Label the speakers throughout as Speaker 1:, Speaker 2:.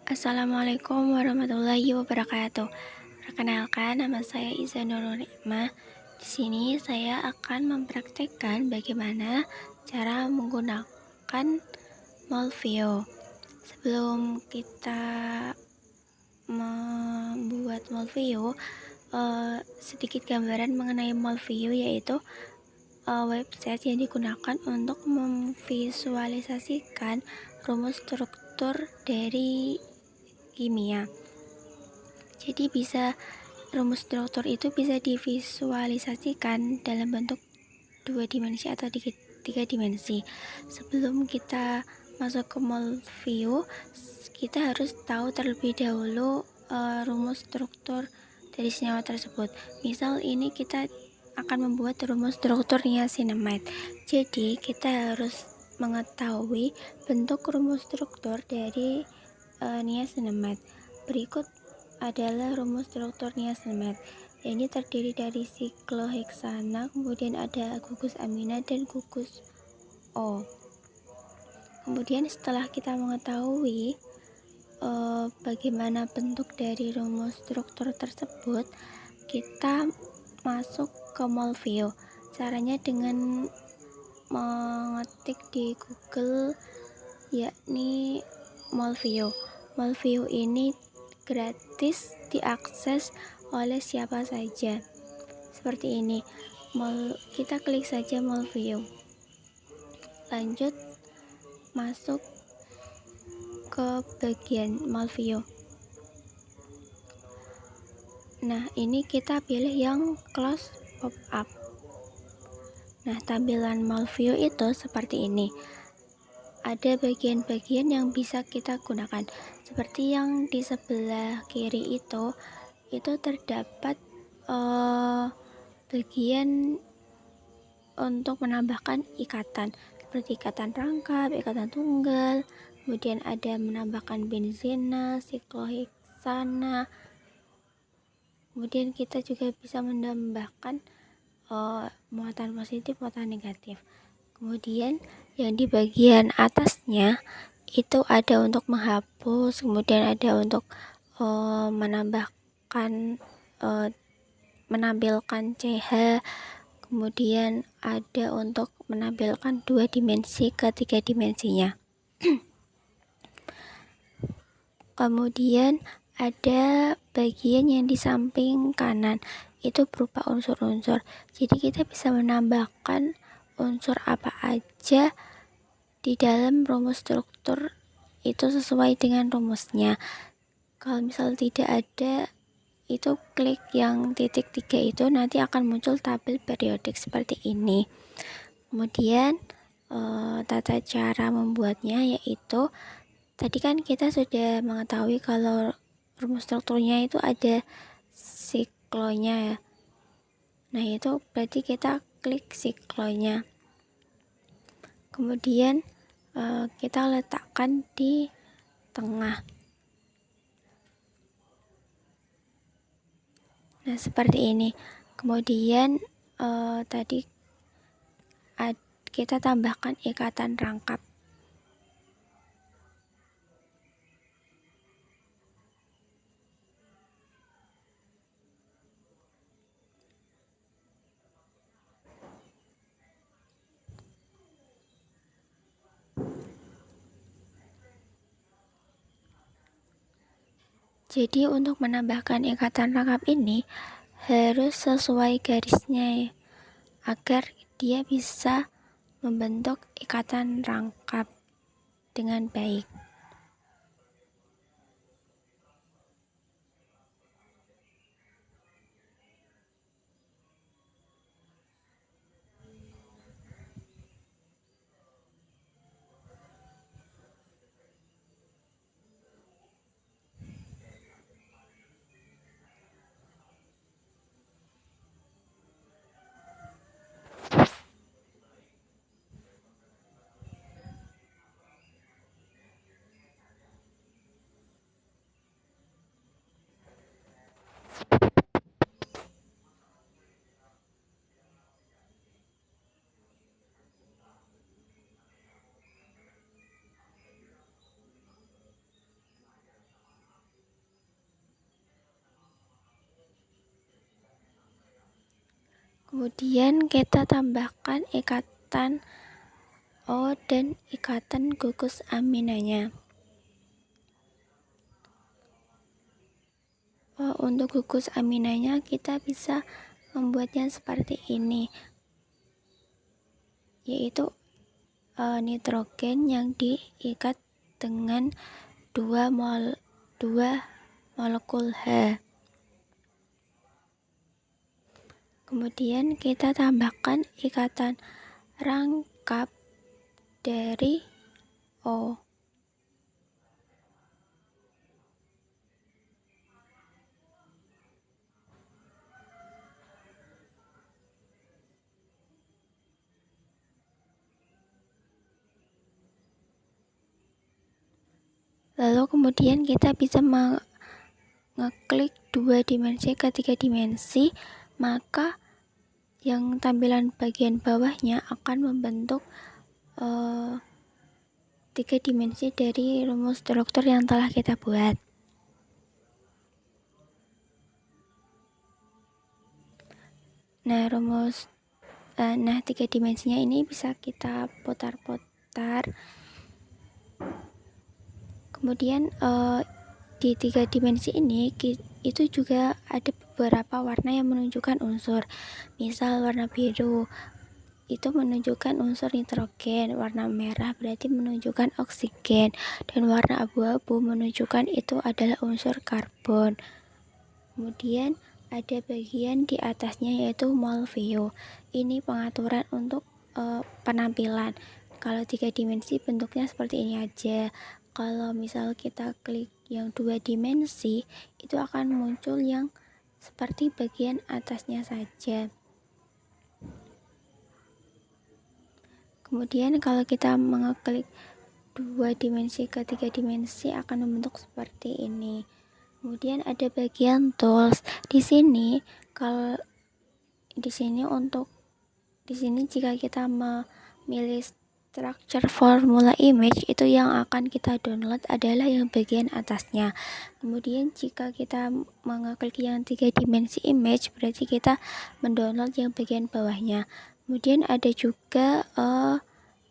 Speaker 1: Assalamualaikum warahmatullahi wabarakatuh. Perkenalkan, nama saya Iza Nurul Nikmah. Di sini saya akan mempraktekkan bagaimana cara menggunakan Molvio. Sebelum kita membuat Molvio, sedikit gambaran mengenai Molvio, yaitu website yang digunakan untuk memvisualisasikan rumus struktur dari kimia. Jadi rumus struktur itu bisa divisualisasikan dalam bentuk 2 dimensi atau 3 dimensi. Sebelum kita masuk ke Molvio, kita harus tahu terlebih dahulu rumus struktur dari senyawa tersebut. Misal ini kita akan membuat rumus struktur niacinamide. Jadi kita harus mengetahui bentuk rumus struktur dari niacinamide. Berikut adalah rumus struktur niacinamide. Ini terdiri dari sikloheksana, kemudian ada gugus amina dan gugus O. Kemudian setelah kita mengetahui bagaimana bentuk dari rumus struktur tersebut, kita masuk ke Molvio. Caranya dengan mengetik di Google, yakni Molvio. Molvio ini gratis diakses oleh siapa saja. Seperti ini. Kita klik saja Molvio. Lanjut masuk ke bagian Molvio. Nah, ini kita pilih yang close pop-up. Nah, tampilan Molvio itu seperti ini. Ada bagian-bagian yang bisa kita gunakan. Seperti yang di sebelah kiri itu terdapat bagian untuk menambahkan ikatan, seperti ikatan rangkap, ikatan tunggal, kemudian ada menambahkan benzena, sikloheksana. Kemudian kita juga bisa menambahkan muatan positif, muatan negatif. Kemudian yang di bagian atasnya itu ada untuk menghapus, kemudian ada untuk menampilkan CH, kemudian ada untuk menampilkan 2 dimensi ke 3 dimensinya. Kemudian ada bagian yang di samping kanan, itu berupa unsur-unsur. Jadi kita bisa menambahkan unsur apa aja di dalam rumus struktur itu sesuai dengan rumusnya. Kalau misal tidak ada, itu klik yang titik 3 itu, nanti akan muncul tabel periodik seperti ini. Kemudian tata cara membuatnya yaitu, tadi kan kita sudah mengetahui kalau rumus strukturnya itu ada siklonya ya. Nah, itu berarti kita klik siklonya. Kemudian kita letakkan di tengah. Nah, seperti ini. Kemudian tadi kita tambahkan ikatan rangkap. Jadi untuk menambahkan ikatan rangkap ini harus sesuai garisnya ya, agar dia bisa membentuk ikatan rangkap dengan baik. Kemudian kita tambahkan ikatan O dan ikatan gugus aminanya. Untuk gugus aminanya kita bisa membuatnya seperti ini, yaitu nitrogen yang diikat dengan dua molekul H. Kemudian kita tambahkan ikatan rangkap dari O. Lalu kemudian kita bisa ngeklik 2 dimensi ke 3 dimensi, maka yang tampilan bagian bawahnya akan membentuk 3 dimensi dari rumus struktur yang telah kita buat. Nah, 3 dimensinya ini bisa kita putar-putar. Kemudian di 3 dimensi ini itu juga ada beberapa warna yang menunjukkan unsur. Misal warna biru itu menunjukkan unsur nitrogen, warna merah berarti menunjukkan oksigen, dan warna abu-abu menunjukkan itu adalah unsur karbon. Kemudian ada bagian di atasnya yaitu mol view. Ini pengaturan untuk penampilan. Kalau 3 dimensi bentuknya seperti ini aja. Kalau misal kita klik yang 2 dimensi, itu akan muncul yang seperti bagian atasnya saja. Kemudian kalau kita mengeklik 2 dimensi ke 3 dimensi akan membentuk seperti ini. Kemudian ada bagian tools. Di sini jika kita memilih structure formula image, itu yang akan kita download adalah yang bagian atasnya. Kemudian jika kita mengeklik yang 3 dimensi image, berarti kita mendownload yang bagian bawahnya. Kemudian ada juga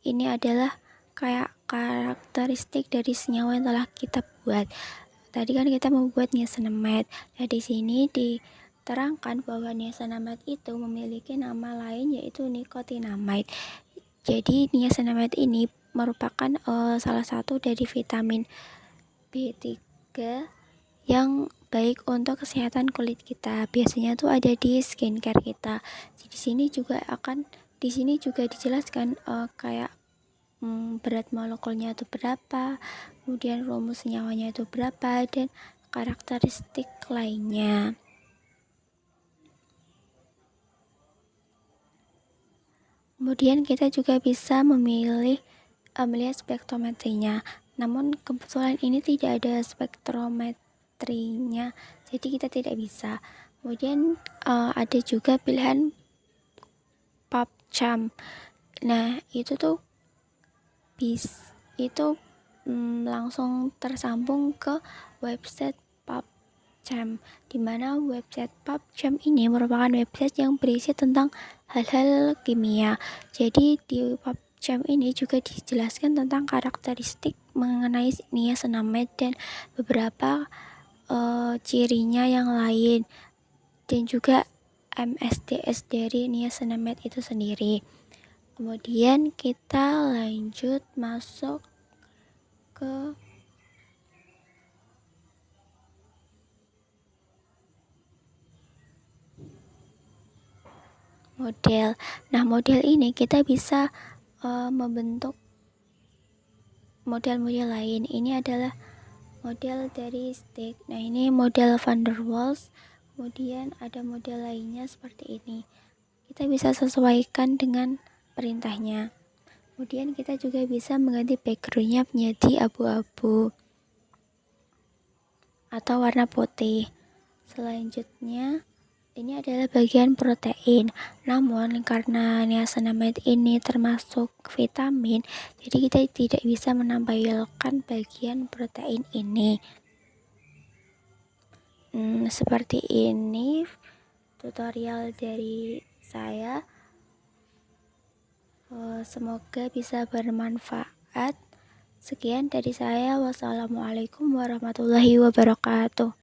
Speaker 1: ini adalah kayak karakteristik dari senyawa yang telah kita buat. Tadi kan kita membuat niacinamide. Nah, di sini diterangkan bahwa niacinamide itu memiliki nama lain yaitu nicotinamide. Jadi niacinamide ini merupakan salah satu dari vitamin B3 yang baik untuk kesehatan kulit kita. Biasanya tuh ada di skincare kita. Di sini juga dijelaskan kayak berat molekulnya itu berapa, kemudian rumus senyawanya itu berapa, dan karakteristik lainnya. Kemudian kita juga bisa melihat spektrometrinya. Namun kebetulan ini tidak ada spektrometrinya, jadi kita tidak bisa. Kemudian ada juga pilihan PubChem. Nah, itu langsung tersambung ke website PubChem, di mana website PubChem ini merupakan website yang berisi tentang hal-hal kimia. Jadi di PubChem ini juga dijelaskan tentang karakteristik mengenai niacinamide dan beberapa cirinya yang lain, dan juga MSDS dari niacinamide itu sendiri. Kemudian kita lanjut masuk ke model. Nah, model ini kita bisa membentuk model-model lain. Ini adalah model dari stick. Nah, ini model van der Waals. Kemudian ada model lainnya seperti ini. Kita bisa sesuaikan dengan perintahnya. Kemudian kita juga bisa mengganti backgroundnya menjadi abu-abu atau warna putih. Selanjutnya ini adalah bagian protein. Namun karena niacinamide ini termasuk vitamin, jadi kita tidak bisa menampilkan bagian protein ini. Seperti ini tutorial dari saya. Semoga bisa bermanfaat. Sekian dari saya. Wassalamualaikum warahmatullahi wabarakatuh.